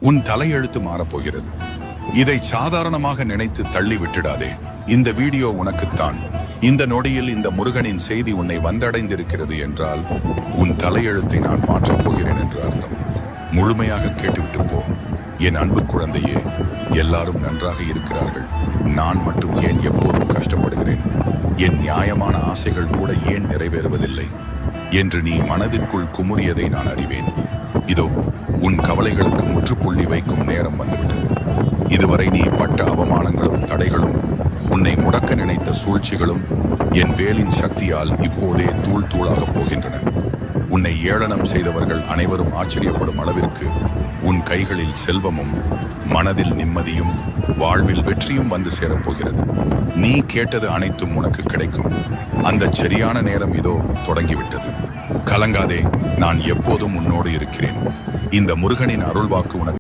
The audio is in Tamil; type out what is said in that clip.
உன் தலையெழுத்து மாறப்போகிறது. இதை சாதாரணமாக நினைத்து தள்ளி விட்டுடாதே. இந்த வீடியோ உனக்குத்தான். இந்த நொடியில் இந்த முருகனின் செய்தி உன்னை வந்தடைந்திருக்கிறது என்றால் உன் தலையெழுத்தை நான் மாற்றப் போகிறேன் என்று அர்த்தம். முழுமையாக கேட்டுவிட்டு போ. என் அன்பு குழந்தையே, எல்லாரும் நன்றாக இருக்கிறார்கள், நான் மட்டும் ஏன் எப்போதும் கஷ்டப்படுகிறேன், என் நியாயமான ஆசைகள் கூட ஏன் நிறைவேறுவதில்லை என்று நீ மனதிற்குள் குமுறியதை நான் அறிவேன். இதோ உன் கவலைகளுக்கு முற்றுப்புள்ளி வைக்கும் நேரம் வந்துவிட்டது. இதுவரை நீ பட்ட அவமானங்களும் தடைகளும், உன்னை முடக்க நினைத்த சூழ்ச்சிகளும் என் வேலின் சக்தியால் இப்போதே தூள் தூளாகப் போகின்றன. உன்னை ஏளனம் செய்தவர்கள் அனைவரும் ஆச்சரியப்படும் அளவிற்கு உன் கைகளில் செல்வமும் மனதில் நிம்மதியும் வாழ்வில் வெற்றியும் வந்து சேரப்போகிறது. நீ கேட்டது அனைத்தும் உனக்கு கிடைக்கும். அந்த சரியான நேரம் இதோ தொடங்கிவிட்டது. கலங்காதே, நான் எப்போதும் உன்னோடு இருக்கிறேன். இந்த முருகனின் அருள்வாக்கு உனக்கு